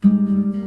Woo!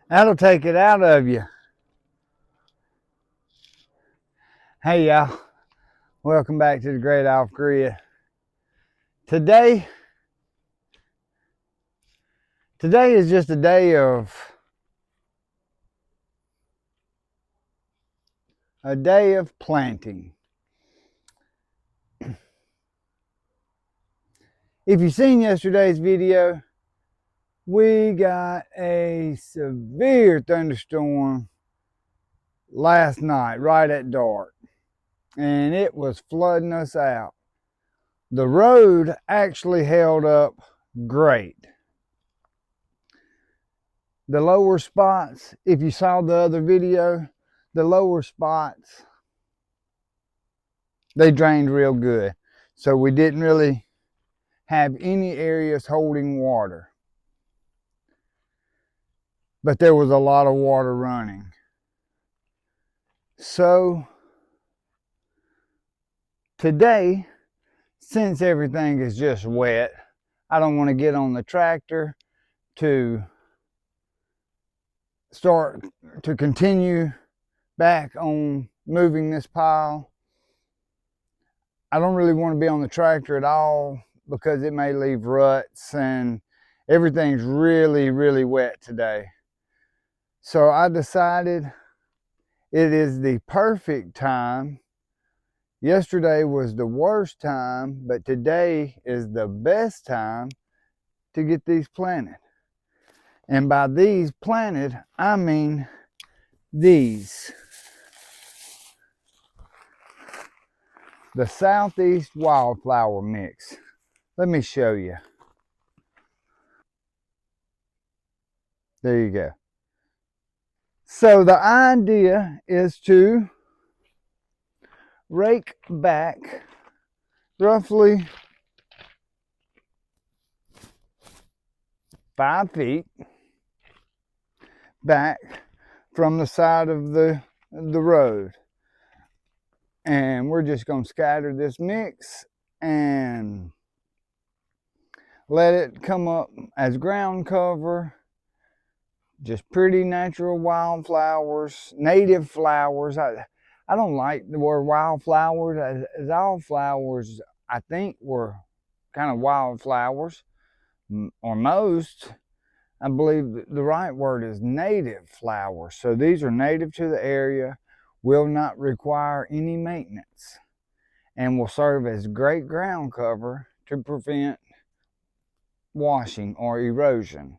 That'll take it out of you. Hey y'all, welcome back to the Great Off Grid. Today is just a day of planting. If you've seen yesterday's video, we got a severe thunderstorm last night, right at dark, and it was flooding us out. The road actually held up great. The lower spots, if you saw the other video, the lower spots, they drained real good. So we didn't really have any areas holding water. But there was a lot of water running. So today, since everything is just wet, I don't want to get on the tractor to continue back on moving this pile. I don't really want to be on the tractor at all because it may leave ruts, and everything's really, really wet today. So I decided it is the perfect time. Yesterday was the worst time, but today is the best time to get these planted. And by these planted, I mean these. The Southeast Wildflower mix. Let me show you. There you go. So the idea is to rake back roughly 5 feet back from the side of the road. And we're just going to scatter this mix and let it come up as ground cover. Just pretty natural wildflowers, native flowers. I don't like the word wildflowers, as all flowers I think were kind of wildflowers, or most. I believe the right word is native flowers. So these are native to the area, will not require any maintenance, and will serve as great ground cover to prevent washing or erosion.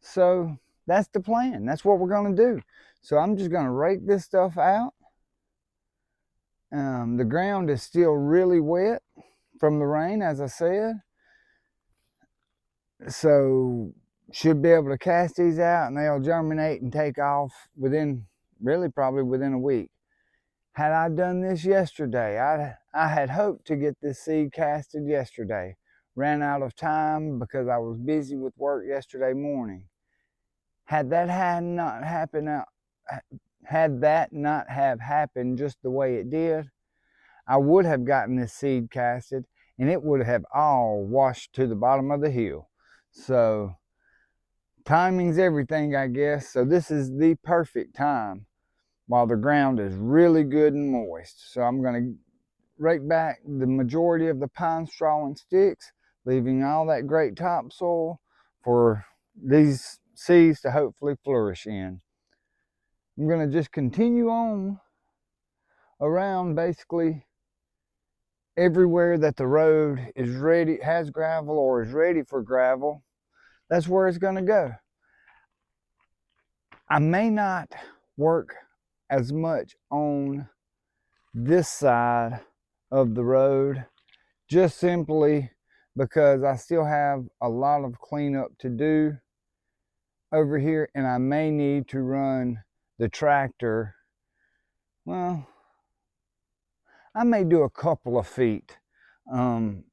So that's the plan. That's what we're going to do. So I'm just going to rake this stuff out. The ground is still really wet from the rain, as I said. So should be able to cast these out, and they'll germinate and take off within, really probably within a week. Had I done this yesterday, I had hoped to get this seed casted yesterday. Ran out of time because I was busy with work yesterday morning. Had that not have happened just the way it did, I would have gotten this seed casted, and it would have all washed to the bottom of the hill. So timing's everything, I guess. So this is the perfect time while the ground is really good and moist. So I'm going to rake back the majority of the pine straw and sticks, leaving all that great topsoil for these seeds to hopefully flourish in. I'm going to just continue on around basically everywhere that the road is ready, has gravel or is ready for gravel. That's where it's going to go. I may not work as much on this side of the road, just simply because I still have a lot of cleanup to do over here, and I may need to run the tractor. Well, I may do a couple of feet and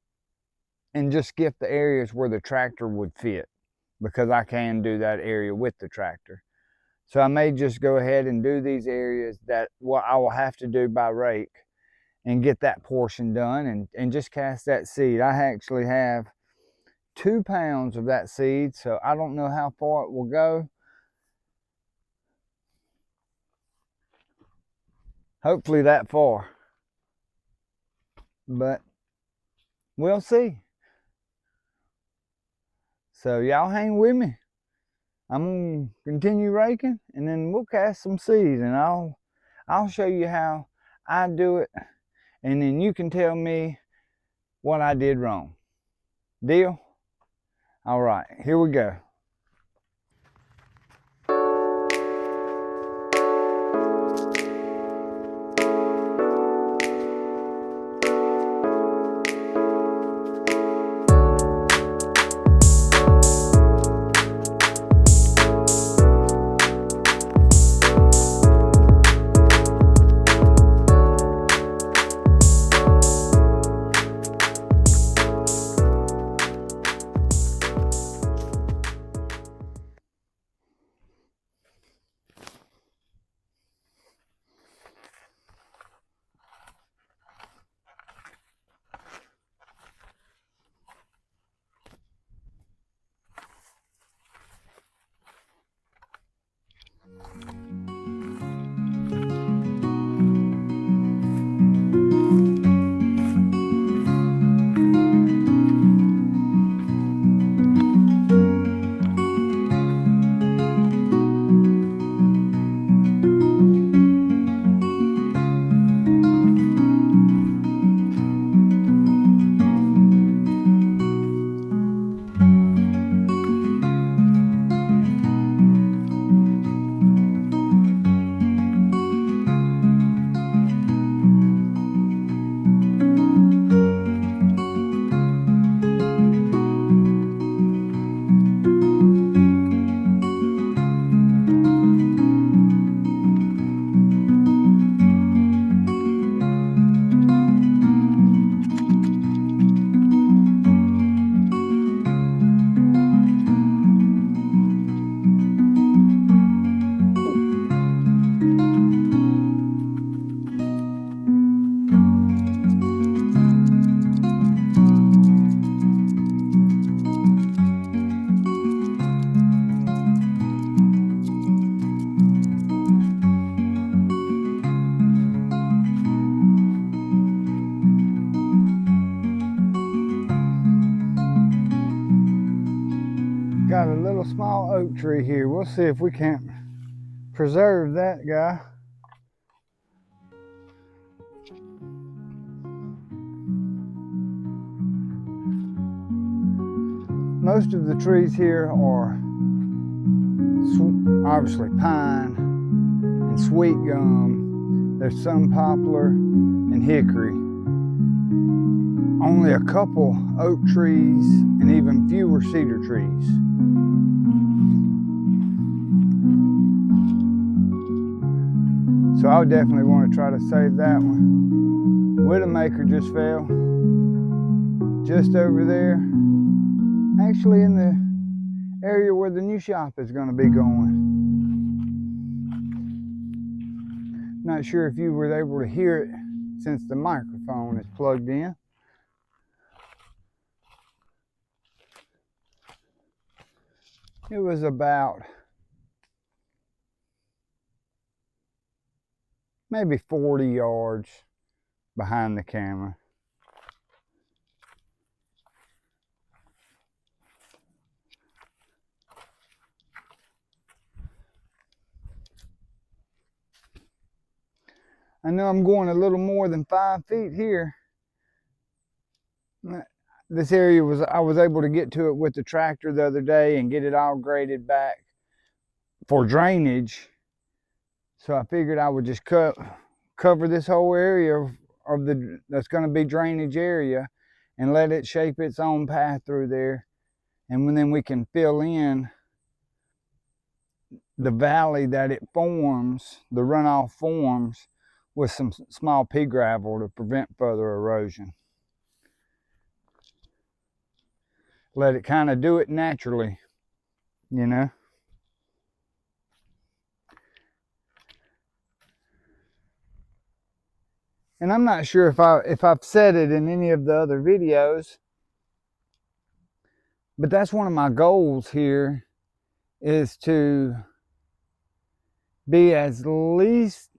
just get the areas where the tractor would fit, because I can do that area with the tractor. So I may just go ahead and do these areas that I will have to do by rake and get that portion done and just cast that seed. I actually have 2 pounds of that seed, so I don't know how far it will go. Hopefully that far, but we'll see. So y'all hang with me. I'm gonna continue raking, and then we'll cast some seed, and I'll show you how I do it, and then you can tell me what I did wrong. Deal? All right, here we go. Got a little small oak tree here. We'll see if we can't preserve that guy. Most of the trees here are obviously pine and sweet gum. There's some poplar and hickory. Only a couple oak trees and even fewer cedar trees. So I would definitely want to try to save that one. Widowmaker just fell. Just over there. Actually in the area where the new shop is going to be going. Not sure if you were able to hear it since the microphone is plugged in. It was about maybe 40 yards behind the camera. I know I'm going a little more than 5 feet here. This area I was able to get to it with the tractor the other day and get it all graded back for drainage. So I figured I would just cover this whole area that's going to be drainage area and let it shape its own path through there. And then we can fill in the valley that it forms, the runoff forms, with some small pea gravel to prevent further erosion. Let it kind of do it naturally, you know. And I'm not sure if I've said it in any of the other videos, but that's one of my goals here, is to be as least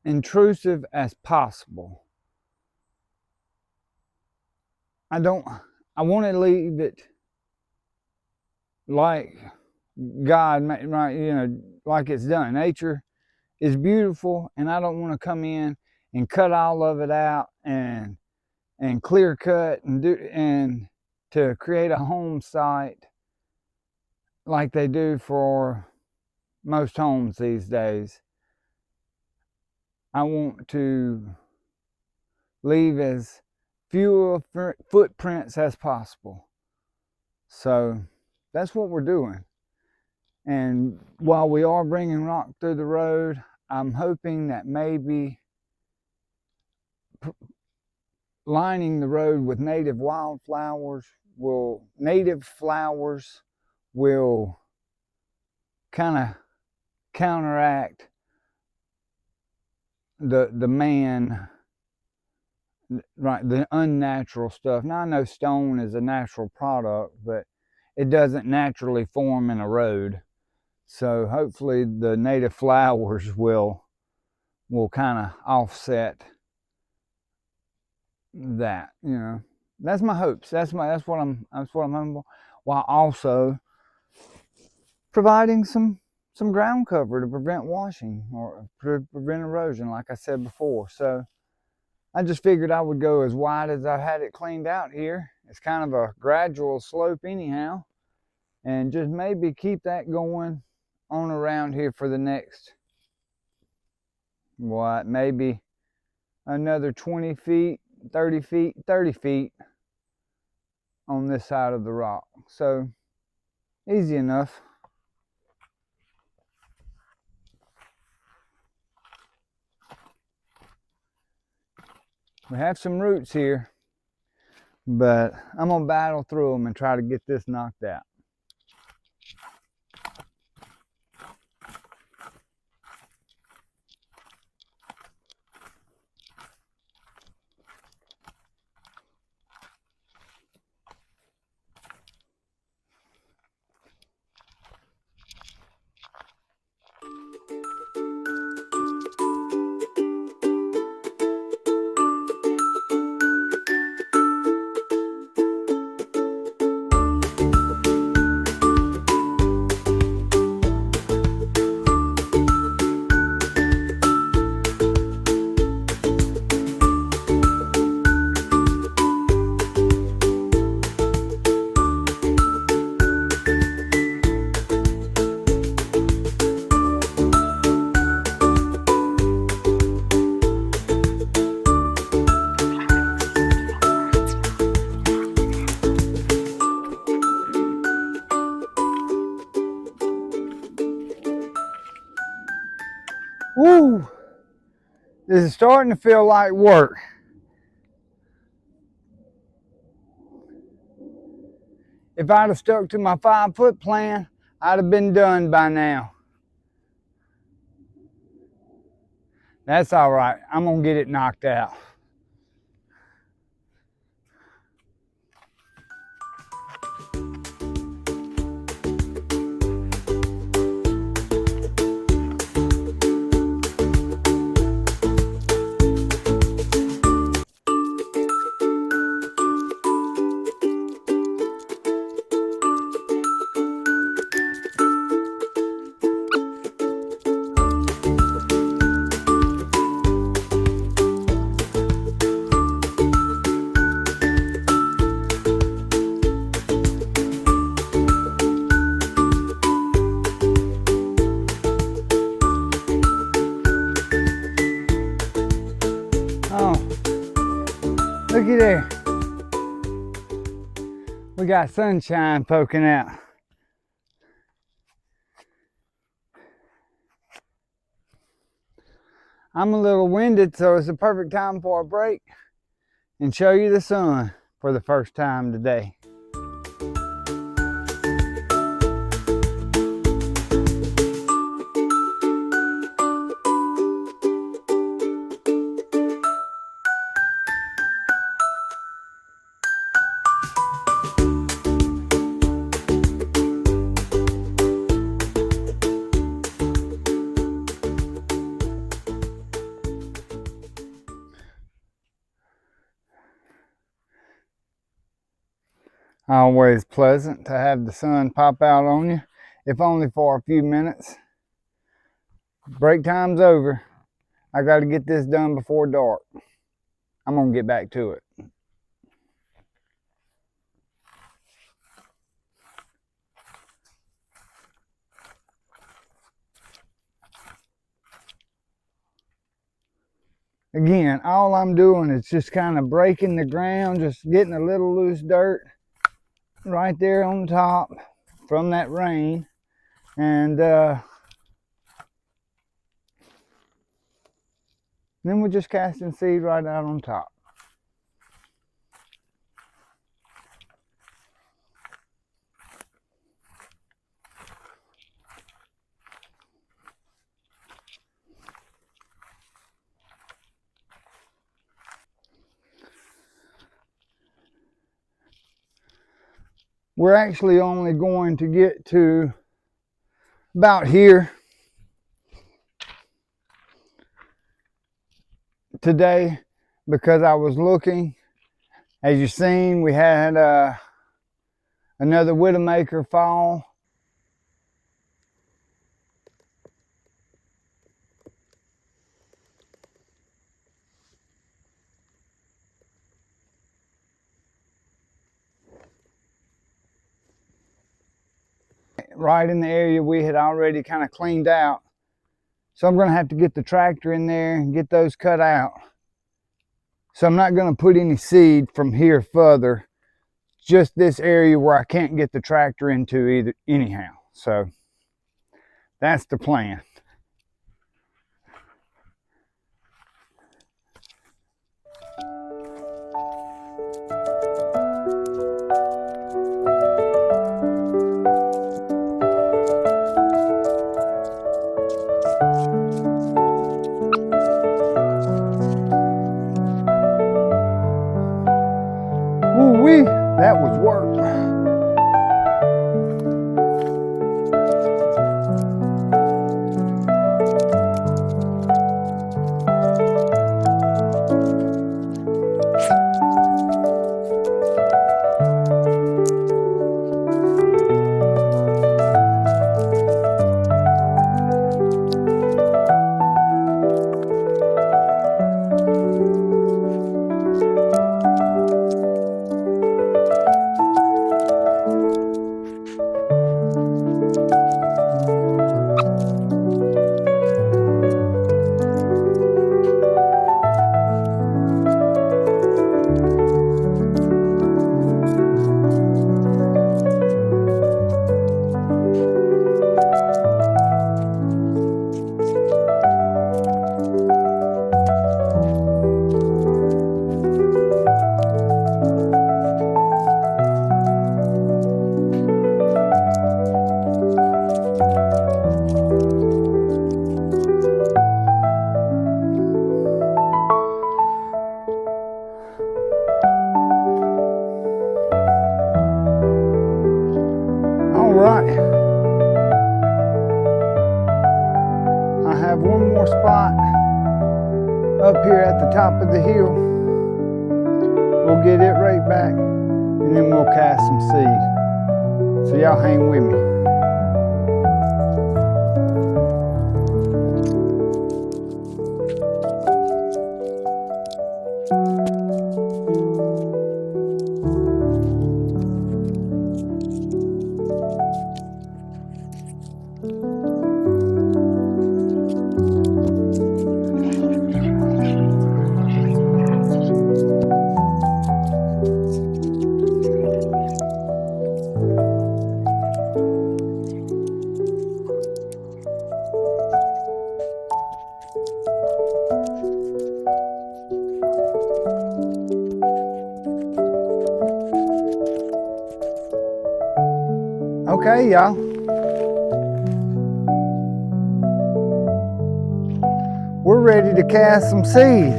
intrusive as possible. I want to leave it like God, you know, like it's done. Nature is beautiful, and I don't want to come in and cut all of it out and clear cut and to create a home site like they do for most homes these days. I want to leave as few footprints as possible. So that's what we're doing. And while we are bringing rock through the road, I'm hoping that maybe lining the road with native wildflowers native flowers will kind of counteract the unnatural stuff. Now I know stone is a natural product, but it doesn't naturally form in a road. So hopefully the native flowers will kind of offset that, you know. That's my hopes. That's what I'm hoping for, while also providing some ground cover to prevent washing or prevent erosion, like I said before. So I just figured I would go as wide as I had it cleaned out here. It's kind of a gradual slope anyhow, and just maybe keep that going on around here for the next, maybe another 20 feet, 30 feet on this side of the rock. So easy enough. We have some roots here, but I'm gonna battle through them and try to get this knocked out. Woo! This is starting to feel like work. If I'd have stuck to my 5-foot plan, I'd have been done by now. That's all right. I'm gonna get it knocked out. looky there. We got sunshine poking out. I'm a little winded, so it's the perfect time for a break and show you the sun for the first time today. Always pleasant to have the sun pop out on you, if only for a few minutes. Break time's over. I got to get this done before dark. I'm going to get back to it. Again, all I'm doing is just kind of breaking the ground, just getting a little loose dirt right there on top from that rain, and then we're just casting seed right out on top. We're actually only going to get to about here today because I was looking. As you've seen, we had another widowmaker fall. Right in the area we had already kind of cleaned out. So I'm going to have to get the tractor in there and get those cut out. So I'm not going to put any seed from here further. Just this area where I can't get the tractor into either anyhow. So that's the plan. Woo-wee, that was work. I have one more spot up here at the top of the hill. We'll get it right back and then we'll cast some seed. So y'all hang with me. Okay, y'all. We're ready to cast some seed.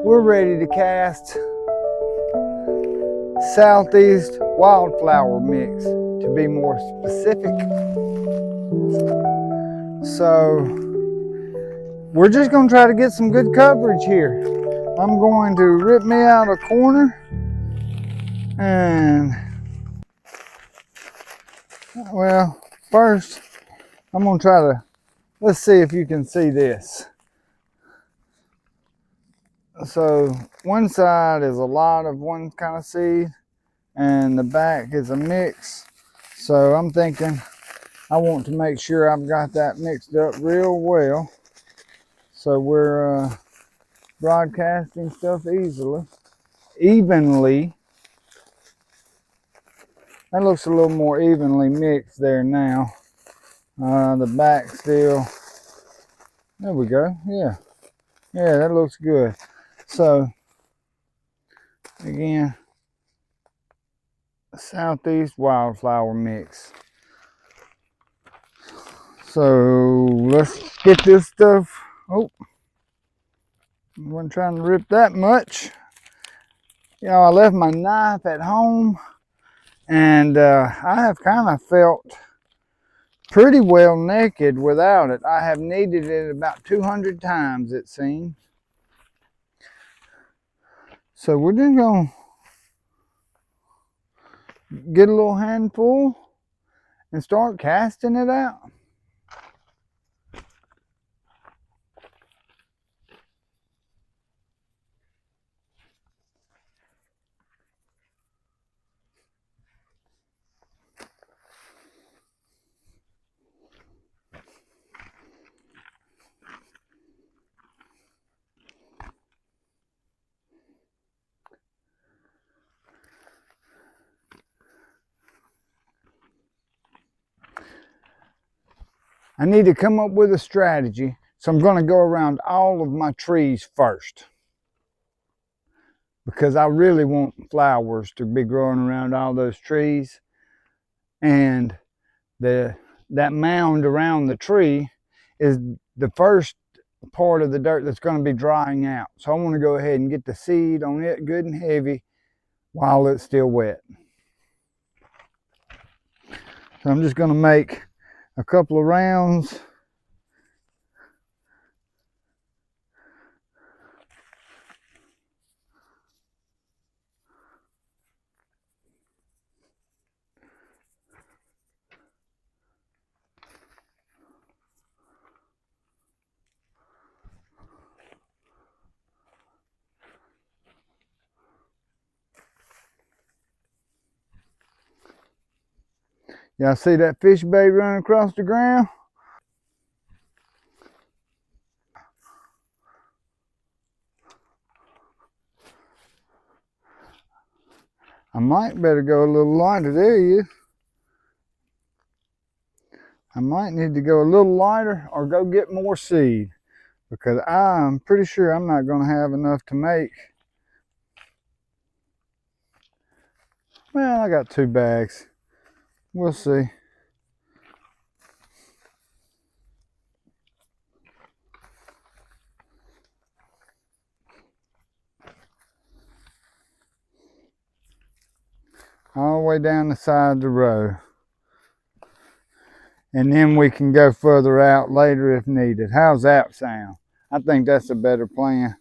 We're ready to cast Southeast Wildflower mix, to be more specific. So we're just going to try to get some good coverage here. I'm going to rip me out a corner and, well, first I'm going to try to, let's see if you can see this. So one side is a lot of one kind of seed and the back is a mix. So I'm thinking I want to make sure I've got that mixed up real well, so we're broadcasting stuff evenly. That looks a little more evenly mixed there now. The back still, there we go, yeah, that looks good. So again, Southeast Wildflower mix. So let's get this stuff. Oh, I wasn't trying to rip that much. You know, I left my knife at home, and I have kind of felt pretty well naked without it. I have needed it about 200 times, it seems. So we're just going to get a little handful and start casting it out. I need to come up with a strategy, so I'm going to go around all of my trees first, because I really want flowers to be growing around all those trees, and that mound around the tree is the first part of the dirt that's going to be drying out. So I want to go ahead and get the seed on it good and heavy while it's still wet. So I'm just going to make a couple of rounds. Y'all see that fish bait running across the ground? I might better go a little lighter. There he is. I might need to go a little lighter or go get more seed, because I'm pretty sure I'm not going to have enough to make. Well, I got 2 bags. We'll see. All the way down the side of the row. And then we can go further out later if needed. How's that sound? I think that's a better plan.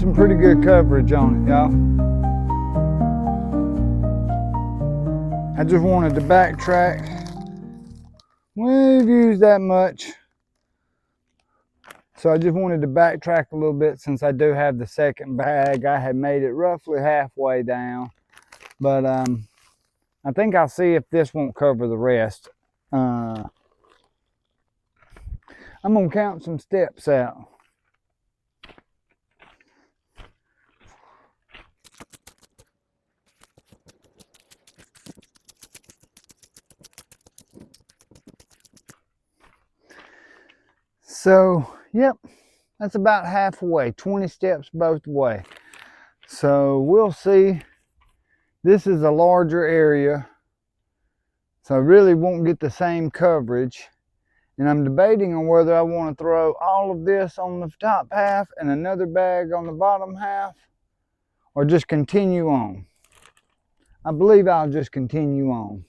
some pretty good coverage on it, y'all. I just wanted to backtrack. We've used that much. So I just wanted to backtrack a little bit since I do have the second bag. I had made it roughly halfway down. But I think I'll see if this won't cover the rest. I'm gonna count some steps out. So, yep, that's about halfway, 20 steps both way. So we'll see. This is a larger area, so I really won't get the same coverage. And I'm debating on whether I want to throw all of this on the top half and another bag on the bottom half, or just continue on. I believe I'll just continue on.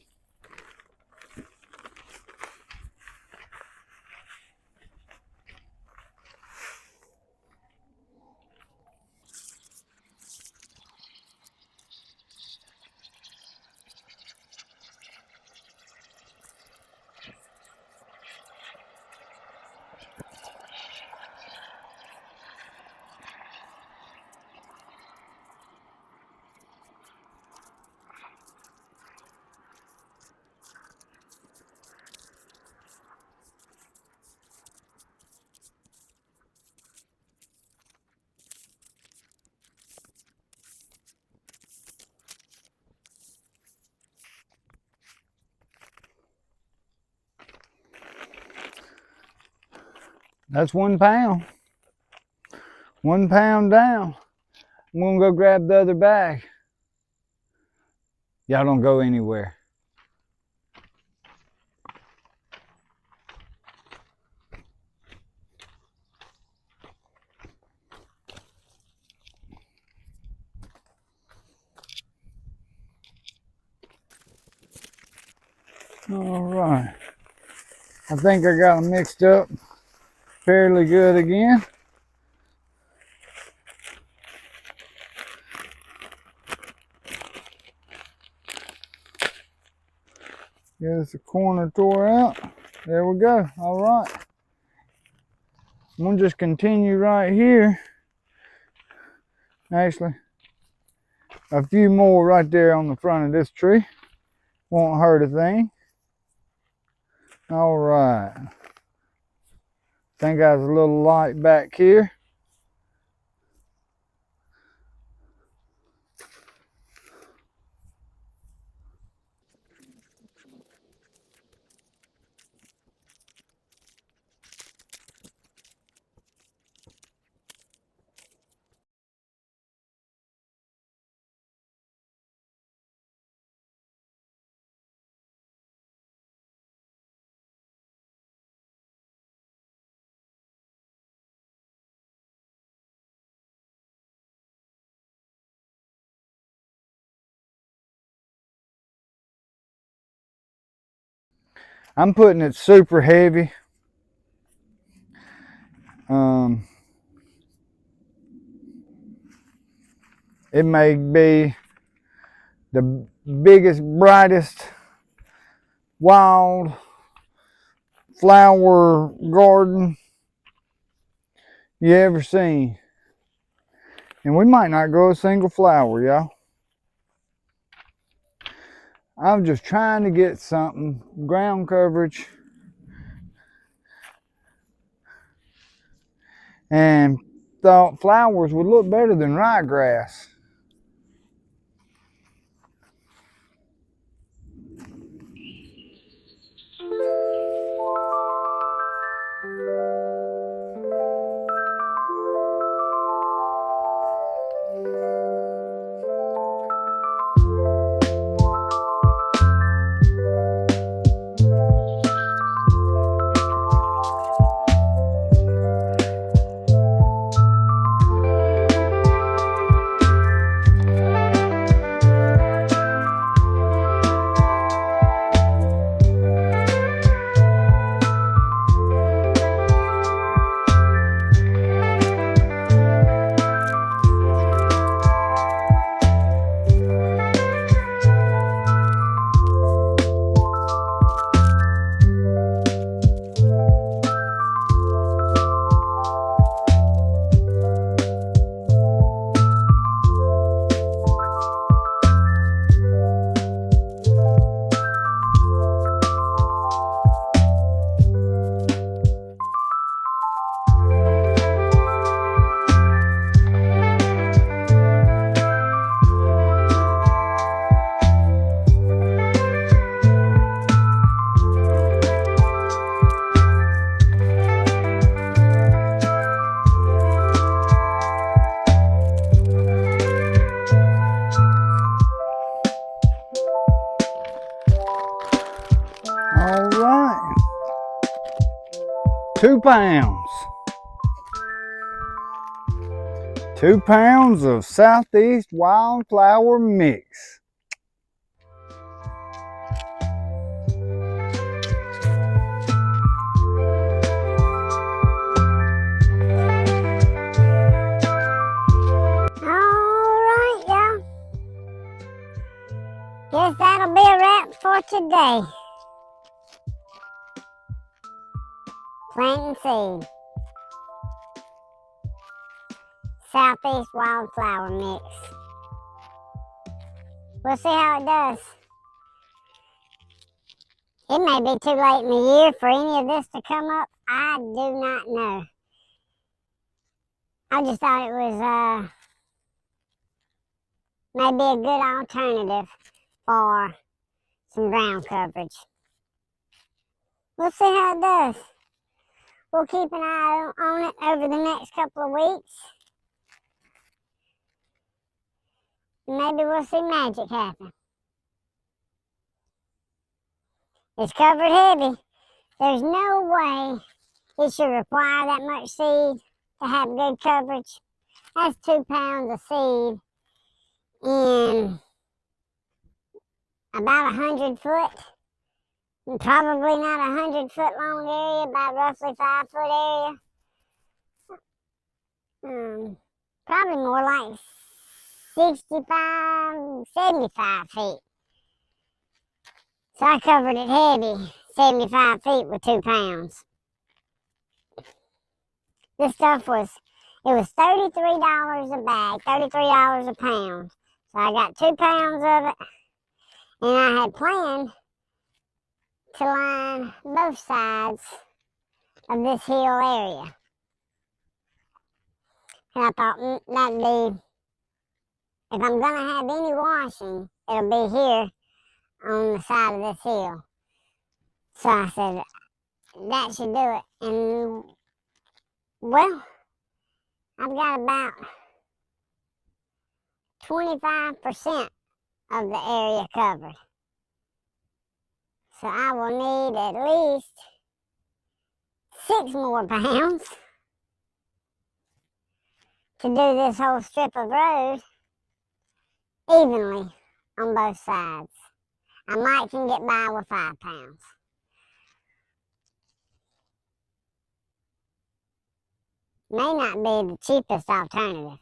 That's 1 pound. 1 pound down. I'm gonna go grab the other bag. Y'all don't go anywhere. All right. I think I got them mixed up fairly good again. Get us a corner tore out. There we go. All right. I'm gonna just continue right here. Actually, a few more right there on the front of this tree. Won't hurt a thing. All right. Think I was a little light back here. I'm putting it super heavy. It may be the biggest, brightest wild flower garden you ever seen. And we might not grow a single flower, y'all. I'm just trying to get something, ground coverage, and thought flowers would look better than ryegrass. pounds. 2 pounds of Southeast Wildflower mix. Alright, y'all. Guess that'll be a wrap for today. Planting seed. Southeast Wildflower mix. We'll see how it does. It may be too late in the year for any of this to come up. I do not know. I just thought it was maybe a good alternative for some ground coverage. We'll see how it does. We'll keep an eye on it over the next couple of weeks. Maybe we'll see magic happen. It's covered heavy. There's no way it should require that much seed to have good coverage. That's 2 pounds of seed in about 100 foot. Probably not 100-foot long area, about roughly 5-foot area. Probably more like 65, 75 feet. So I covered it heavy, 75 feet with 2 pounds. This stuff was $33 a bag, $33 a pound. So I got 2 pounds of it, and I had planned to line both sides of this hill area. And I thought that'd be, if I'm gonna have any washing, it'll be here on the side of this hill. So I said, that should do it. And, well, I've got about 25% of the area covered. So I will need at least 6 more pounds to do this whole strip of road evenly on both sides. I might can get by with 5 pounds. May not be the cheapest alternative,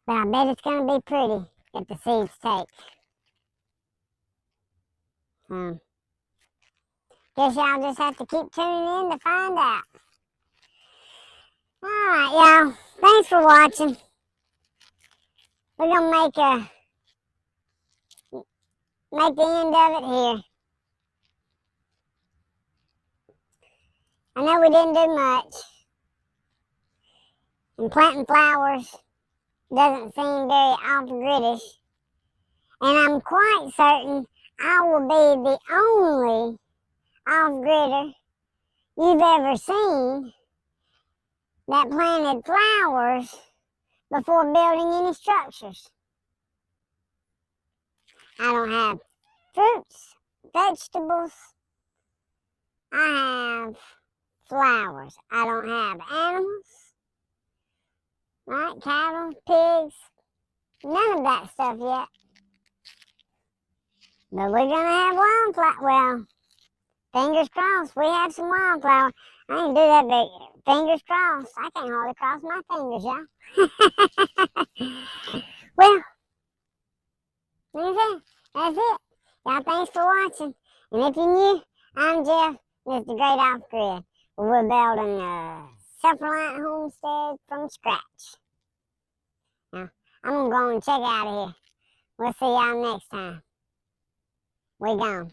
but I bet it's going to be pretty if the seeds take. Guess y'all just have to keep tuning in to find out. Alright, y'all. Thanks for watching. We're going to make the end of it here. I know we didn't do much. And planting flowers doesn't seem very off-griddish. And I'm quite certain I will be the only off-gridder you've ever seen that planted flowers before building any structures. I don't have fruits, vegetables. I have flowers. I don't have animals, right? Cattle, pigs, none of that stuff yet. But we're gonna have wildflower. Well, fingers crossed, we have some wildflower. I ain't do that big. Fingers crossed. I can't hardly cross my fingers, y'all. Well, that's it. Y'all, thanks for watching. And if you're new, I'm Jeff, and it's the Great Off Grid. We're building a self-reliant homestead from scratch. Now, I'm gonna go and check out of here. We'll see y'all next time. We gone.